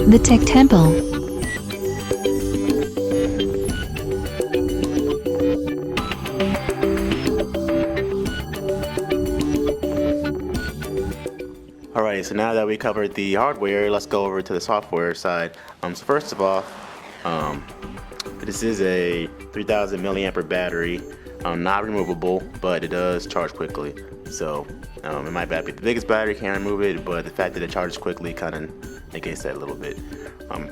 The Tech Temple. Alright, so now that we covered the hardware, let's go over to the software side. So first of all, this is a 3000 milliampere battery, not removable, but it does charge quickly. So it might not be the biggest battery, can't remove it, but the fact that it charges quickly kind of negates that a little bit.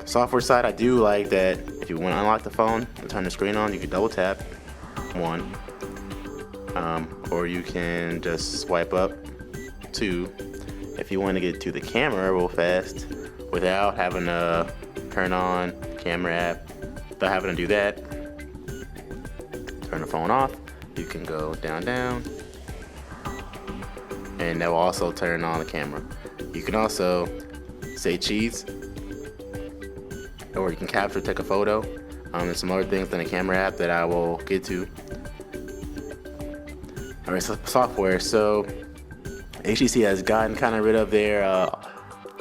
Software side, I do like that if you want to unlock the phone and turn the screen on, you can double tap one, or you can just swipe up two. If you want to get to the camera real fast without having to turn on camera app, without having to do that, turn the phone off, you can go down, and that will also turn on the camera. You can also say cheese, or you can capture, take a photo. There's some other things in the camera app that I will get to. Alright, so software. So HTC has gotten kind of rid of their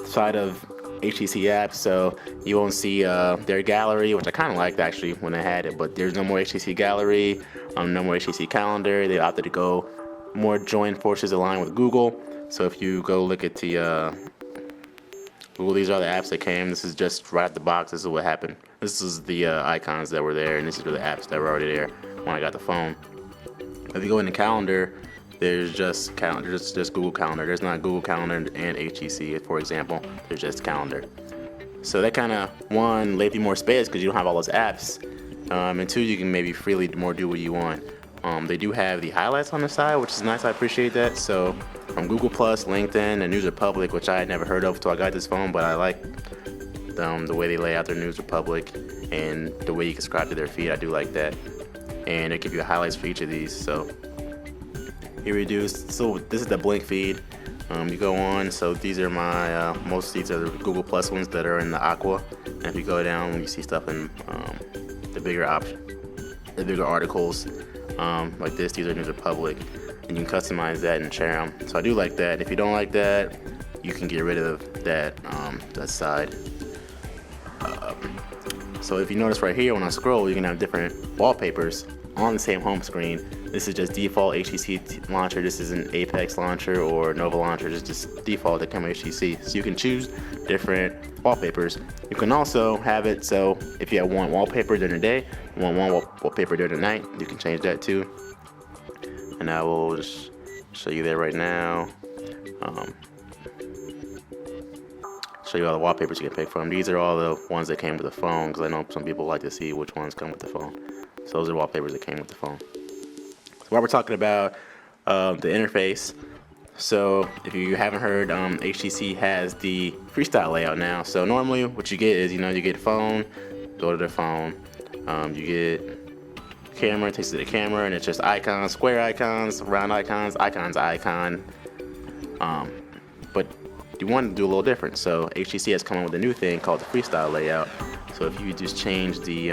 side of HTC apps, so you won't see their gallery, which I kind of liked actually when I had it, but there's no more HTC gallery, no more HTC calendar. They opted to go more join forces aligned with Google. So if you go look at the Google, these are the apps that came. This is just right out the box. This is what happened. This is the icons that were there, and this is the apps that were already there when I got the phone. If you go into calendar, there's just calendar, just Google Calendar. There's not Google Calendar and HTC, for example. There's just calendar. So that kind of, one, left you more space because you don't have all those apps, and two, you can maybe freely more do what you want. They do have the highlights on the side, which is nice. I appreciate that. So from Google Plus, LinkedIn, and News Republic, which I had never heard of until I got this phone, but I like the way they lay out their News Republic and the way you can subscribe to their feed. I do like that, and they give you highlights for each of these. So here we do. So this is the blink feed. You go on. So these are my most of these are the Google Plus ones that are in the aqua. And if you go down, you see stuff in the bigger articles like this. These are News Republic, and you can customize that and share them. So I do like that. If you don't like that, you can get rid of that side. So if you notice right here, when I scroll, you can have different wallpapers on the same home screen. This is just default HTC launcher. This isn't Apex launcher or Nova launcher. It's just default that come with HTC. So you can choose different wallpapers. You can also have it so if you have one wallpaper during the day, one wallpaper during the night, you can change that too. And I will just show you that right now. Show you all the wallpapers you can pick from. These are all the ones that came with the phone, because I know some people like to see which ones come with the phone. So those are wallpapers that came with the phone. So while we're talking about the interface, so if you haven't heard, HTC has the freestyle layout now. So normally what you get is, you get phone, go to the phone, you get camera, it takes you to the camera, and it's just icons, square icons, round icons, icon. But you want to do a little different. So HTC has come up with a new thing called the freestyle layout. So if you just change the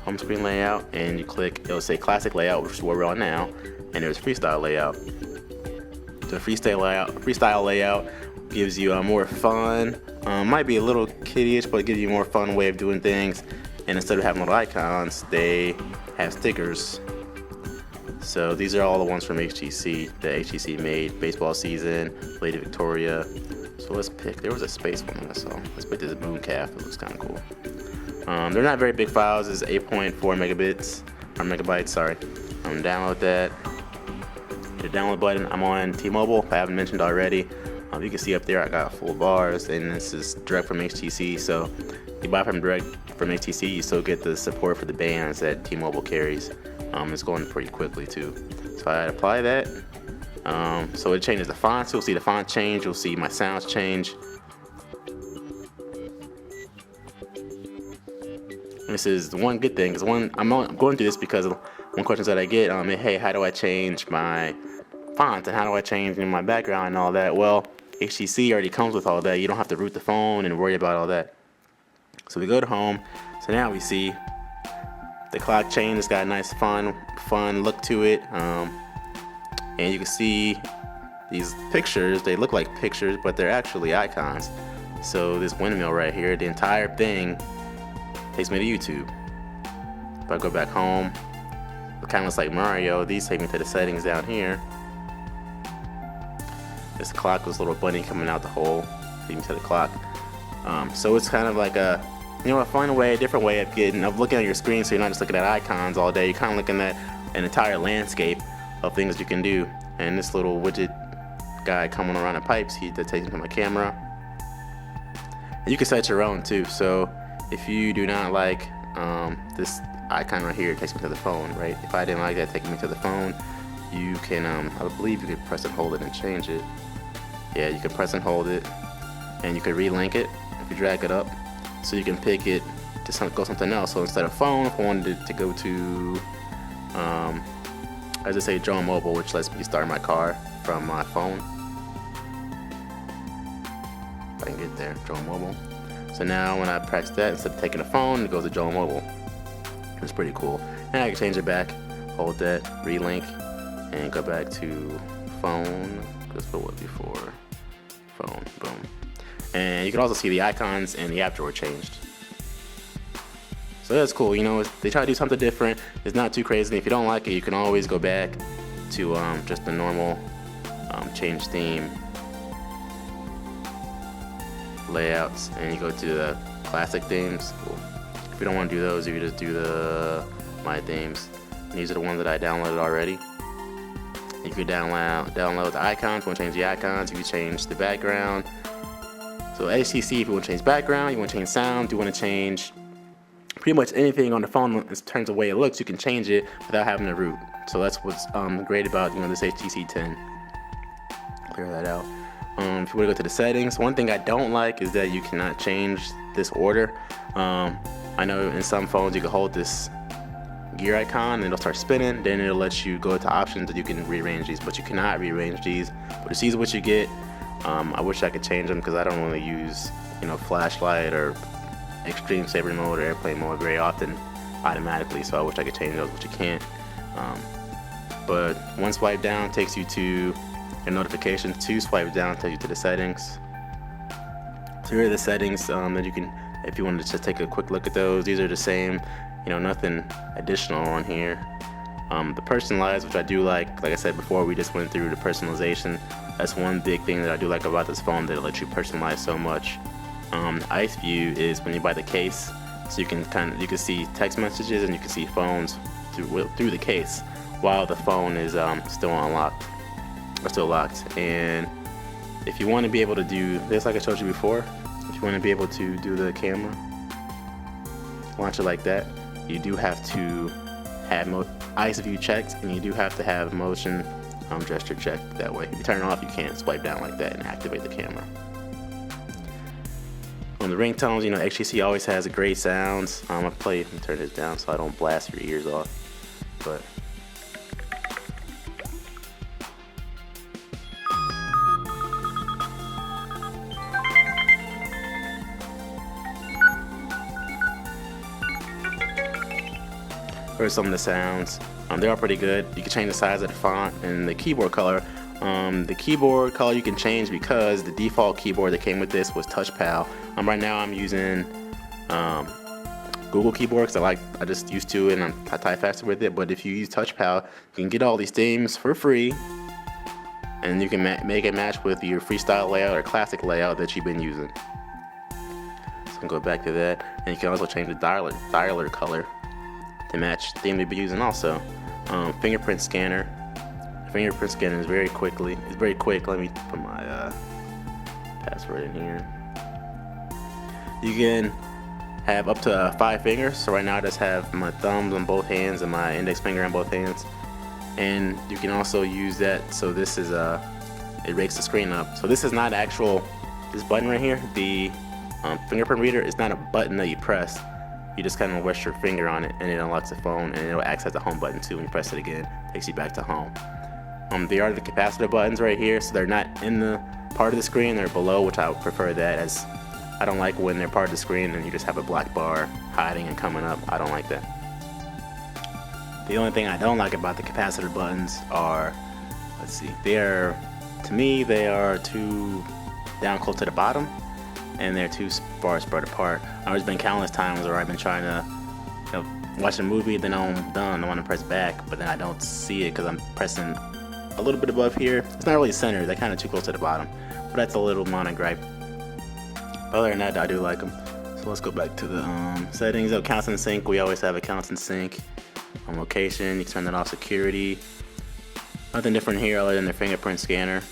home screen layout and you click, it'll say classic layout, which is where we're on now, and there's freestyle layout. The freestyle layout gives you a more fun, might be a little kiddie-ish, but it gives you a more fun way of doing things. And instead of having little icons, they have stickers. So these are all the ones from HTC that HTC made. Baseball season, Lady Victoria. So let's pick, there was a space one that I saw. Let's pick this moon calf, it looks kind of cool. They're not very big files, it's 8.4 megabytes, sorry. Download that. The download button, I'm on T-Mobile, if I haven't mentioned already. You can see up there I got full bars, and this is direct from HTC, so you buy direct from HTC, you still get the support for the bands that T-Mobile carries. It's going pretty quickly too. So I apply that. So it changes the fonts, you'll see the font change, you'll see my sounds change. This is the one good thing, because I'm going through this because one question that I get, hey, how do I change my font and how do I change my background and all that? Well, HTC already comes with all that. You don't have to root the phone and worry about all that. So we go to home. So now we see the clock change. It's got a nice fun look to it. And you can see these pictures, they look like pictures, but they're actually icons. So this windmill right here, the entire thing takes me to YouTube. If I go back home, it kind of looks like Mario. These take me to the settings down here. This clock, this little bunny coming out the hole, take me to the clock. So it's kind of like a, you know, a different way of looking at your screen, so you're not just looking at icons all day. You're kind of looking at an entire landscape of things you can do. And this little widget guy coming around the pipes, that takes me to my camera. And you can set your own too. So if you do not like this icon right here, it takes me to the phone, right? If I didn't like that taking me to the phone, you can, I believe you could press and hold it and change it. Yeah, you can press and hold it, and you can relink it if you drag it up. So you can pick it to go something else. So instead of phone, if I wanted it to go to, I just say Drone Mobile, which lets me start my car from my phone. If I can get there, Drone Mobile. So now when I press that, instead of taking a phone, it goes to Drone Mobile. It's pretty cool. And I can change it back, hold that, relink, and go back to phone. That's what it was before. Phone, boom. And you can also see the icons and the app drawer changed. So that's cool. You know, they try to do something different. It's not too crazy. If you don't like it, you can always go back to just the normal change theme layouts, and you go to the classic themes. Cool. If you don't want to do those, you can just do the my themes. And these are the ones that I downloaded already. You can download the icons. If you want to change the icons, you can change the background. So HTC, if you want to change background, you want to change sound, you want to change pretty much anything on the phone in terms of the way it looks, you can change it without having to root. So that's what's great about, you know, this HTC 10. Clear that out. If you want to go to the settings, one thing I don't like is that you cannot change this order. I know in some phones you can hold this gear icon and it'll start spinning, then it'll let you go to options that you can rearrange these, but you cannot rearrange these. But this is what you get. I wish I could change them because I don't really use, you know, flashlight or extreme saver mode or airplane mode very often automatically, so I wish I could change those, but you can't. But one swipe down takes you to your notifications, two swipes down takes you to the settings. So here are the settings that you can, if you wanted to just take a quick look at those, these are the same, you know, nothing additional on here. The personalized, which I do like I said before, we just went through the personalization. That's one big thing that I do like about this phone, that it lets you personalize so much. Ice view is when you buy the case, so you can see text messages and you can see phones through the case while the phone is still unlocked or still locked. And if you want to be able to do this, like I showed you before, if you want to be able to do the camera, launch it like that, you do have to have ice view checked, and you do have to have motion gesture checked. That way, if you turn it off, you can't swipe down like that and activate the camera. On the ringtones, you know, HTC always has a great sounds. I'm gonna turn this down so I don't blast your ears off. But here's some of the sounds. They are pretty good. You can change the size of the font and the keyboard color. The keyboard color you can change because the default keyboard that came with this was TouchPal. Right now I'm using Google keyboard because I just used to it and I type faster with it. But if you use TouchPal, you can get all these themes for free, and you can make it match with your freestyle layout or classic layout that you've been using. So I can go back to that, and you can also change the dialer color to match the theme you've been using also. Fingerprint scanner. Fingerprint scanner is very quick. Let me put my password in here. You can have up to 5 fingers. So right now I just have my thumbs on both hands and my index finger on both hands. And you can also use that. So this is it rakes the screen up. So this is not actual. This button right here, the fingerprint reader, is not a button that you press. You just kind of rest your finger on it and it unlocks the phone, and it'll act as the home button too. When you press it again, it takes you back to home. They are the capacitor buttons right here, so they're not in the part of the screen, they're below, which I would prefer that, as I don't like when they're part of the screen and you just have a black bar hiding and coming up. I don't like that. The only thing I don't like about the capacitor buttons are, let's see, they're To me, they are too down close to the bottom, and they're too far spread apart. There's been countless times where I've been trying to, watch a movie, then I'm done. I want to press back, but then I don't see it because I'm pressing a little bit above here. It's not really centered. They're kind of too close to the bottom, but that's a little minor gripe. Other than that, I do like them. So let's go back to the settings. Accounts in sync. We always have accounts in sync. On location, you can turn that off. Security. Nothing different here other than the fingerprint scanner.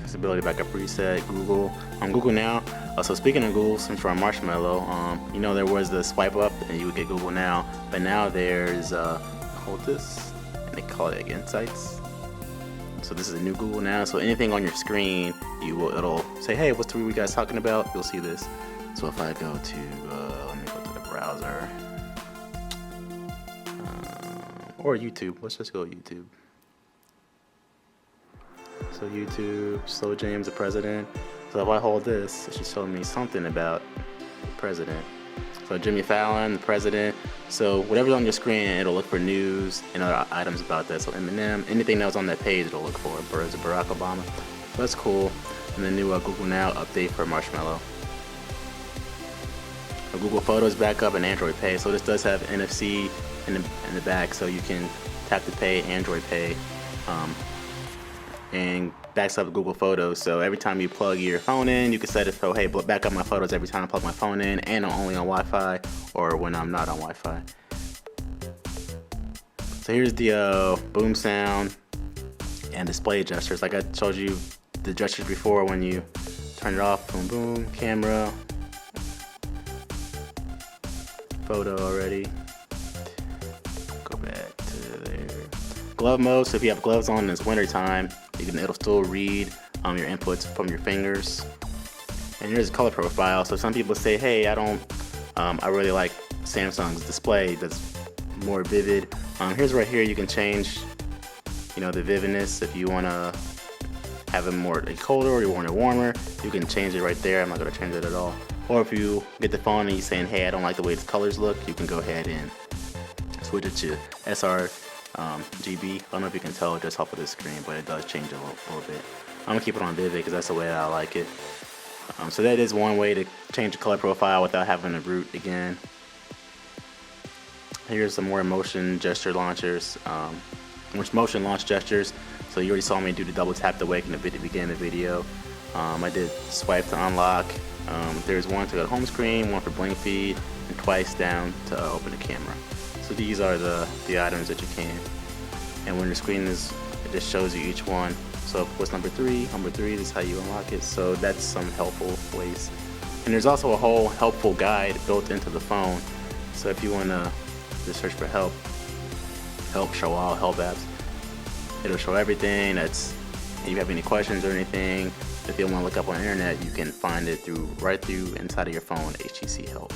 Accessibility backup reset. Google. Google Now. So speaking of Google, since we're on Marshmallow, there was the swipe up and you would get Google Now, but now there's hold this, and they call it Insights. So this is a new Google Now. So anything on your screen, it'll say, hey, what's the movie you guys talking about? You'll see this. So if I go to, let me go to the browser, or YouTube. Let's just go YouTube. So YouTube, Slow James, the president. So if I hold this, it should show me something about the president. So Jimmy Fallon, the president. So whatever's on your screen, it'll look for news and other items about that. So Eminem, anything that was on that page, it'll look for. Barack Obama. So that's cool. And the new Google Now update for Marshmallow. Google Photos backup and Android Pay. So this does have NFC in the back, so you can tap to pay, Android Pay, and backs up Google Photos. So every time you plug your phone in, you can set it so, hey, back up my photos every time I plug my phone in, and I'm only on Wi-Fi or when I'm not on Wi-Fi. So here's the boom sound and display gestures. Like I showed you the gestures before when you turn it off. Boom, boom, camera, photo already. Go back to there. Glove mode. So if you have gloves on and it's winter time, it'll still read your inputs from your fingers. And here's a color profile. So some people say, hey, I really like Samsung's display that's more vivid. Here's right here, you can change, the vividness. If you want to have it more colder or you want it warmer, you can change it right there. I'm not going to change it at all. Or if you get the phone and you're saying, hey, I don't like the way the colors look, you can go ahead and switch it to sRGB. I don't know if you can tell just off of the screen, but it does change a little bit. I'm gonna keep it on vivid because that's the way I like it. So that is one way to change the color profile without having to root again. Here's some more motion gesture launchers, motion launch gestures. So you already saw me do the double tap to wake in the beginning of the video. I did swipe to unlock. There's one to go to home screen, one for blink feed, and twice down to open the camera. So these are the items that you can. And when your screen is, it just shows you each one. So what's number three? Number three is how you unlock it. So that's some helpful ways. And there's also a whole helpful guide built into the phone. So if you want to just search for help, show all help apps, it'll show everything. If you have any questions or anything, if you want to look up on the internet, you can find it right through inside of your phone, HTC help.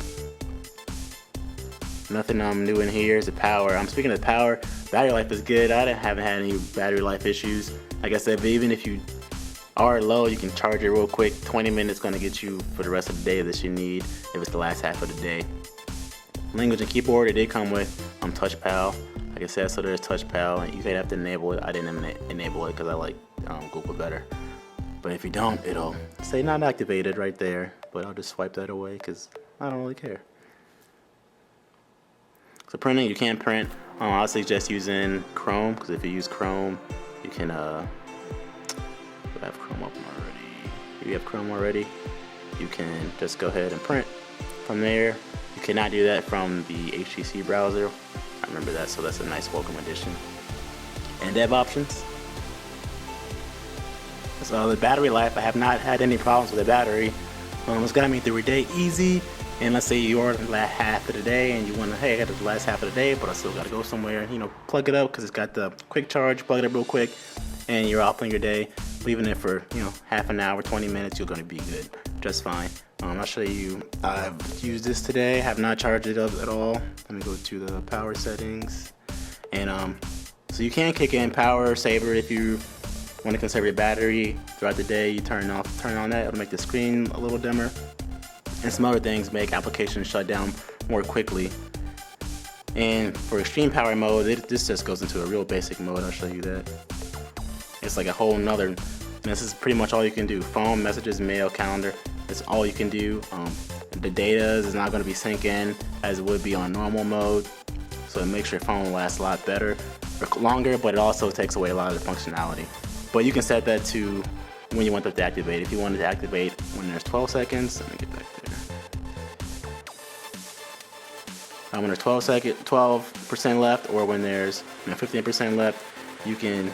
Nothing new in here is the power. I'm speaking of the power. Battery life is good. I haven't had any battery life issues. Like I said, but even if you are low, you can charge it real quick. 20 minutes gonna get you for the rest of the day that you need if it's the last half of the day. Language and keyboard, it did come with TouchPal. Like I said, so there's TouchPal, and you have to enable it. I didn't enable it because I like Google better. But if you don't, it'll say not activated right there. But I'll just swipe that away because I don't really care. So printing, you can print. I suggest using Chrome, because if you use Chrome, you can I have Chrome open already. If you have Chrome already, you can just go ahead and print from there. You cannot do that from the HTC browser. I remember that, so that's a nice welcome addition. And dev options. So the battery life, I have not had any problems with the battery. It's got me through a day easy. And let's say you are the last half of the day and you want to, hey, I got the last half of the day, but I still got to go somewhere, plug it up because it's got the quick charge, plug it up real quick, and you're off on your day. Leaving it for, half an hour, 20 minutes, you're going to be good, just fine. I'll show you, I've used this today, have not charged it up at all. Let me go to the power settings. And so you can kick in power saver if you want to conserve your battery throughout the day. You turn on that, it'll make the screen a little dimmer. And some other things make applications shut down more quickly. And for extreme power mode, this just goes into a real basic mode. I'll show you that. It's like a whole nother, this is pretty much all you can do. Phone, messages, mail, calendar, that's all you can do. The data is not going to be syncing as it would be on normal mode, so it makes your phone last a lot better or longer, but it also takes away a lot of the functionality. But you can set that to when you want it to activate. If you want it to activate when there's 12 seconds, let me get back there. When there's 12% left, or when there's 15% left, you can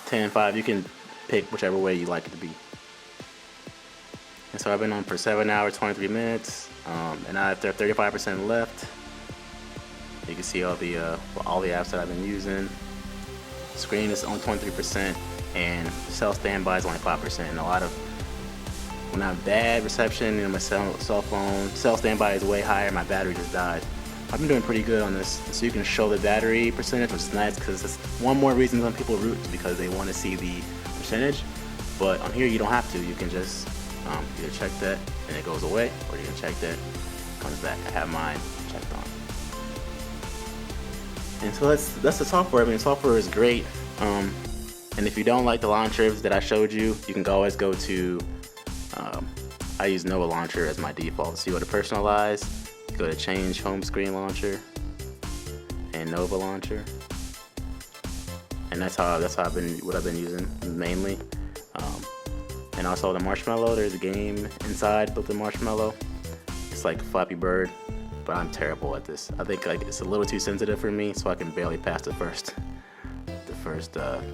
10-5. You can pick whichever way you like it to be. And so I've been on for 7 hours 23 minutes, and after 35% left, you can see all the apps that I've been using. Screen is only 23%, and cell standby is only 5%. And a lot of when I have bad reception in my cell phone, cell standby is way higher. My battery just died. I've been doing pretty good on this, so you can show the battery percentage, which is nice because it's one more reason some people root is because they want to see the percentage. But on here you don't have to. You can just either check that and it goes away, or you can check that, it comes back. I have mine checked on. And so that's the software. I mean, the software is great. And if you don't like the launchers that I showed you, you can always go to, I use Nova Launcher as my default. So you go to Personalize, you go to Change Homescreen Launcher, and Nova Launcher. And that's what I've been using mainly. And also the Marshmallow, there's a game inside built in Marshmallow. It's like Flappy Bird, but I'm terrible at this. I think like it's a little too sensitive for me, so I can barely pass the first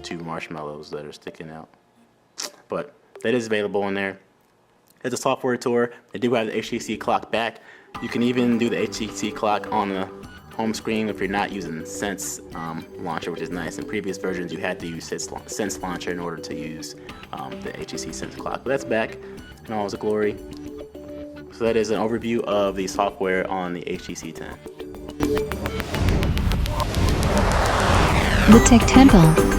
2 marshmallows that are sticking out. But that is available in there. It's a software tour. They do have the HTC clock back. You can even do the HTC clock on the home screen if you're not using Sense Launcher, which is nice. In previous versions, you had to use Sense Launcher in order to use the HTC Sense clock. But that's back in all its glory. So that is an overview of the software on the HTC 10. The Tech Temple.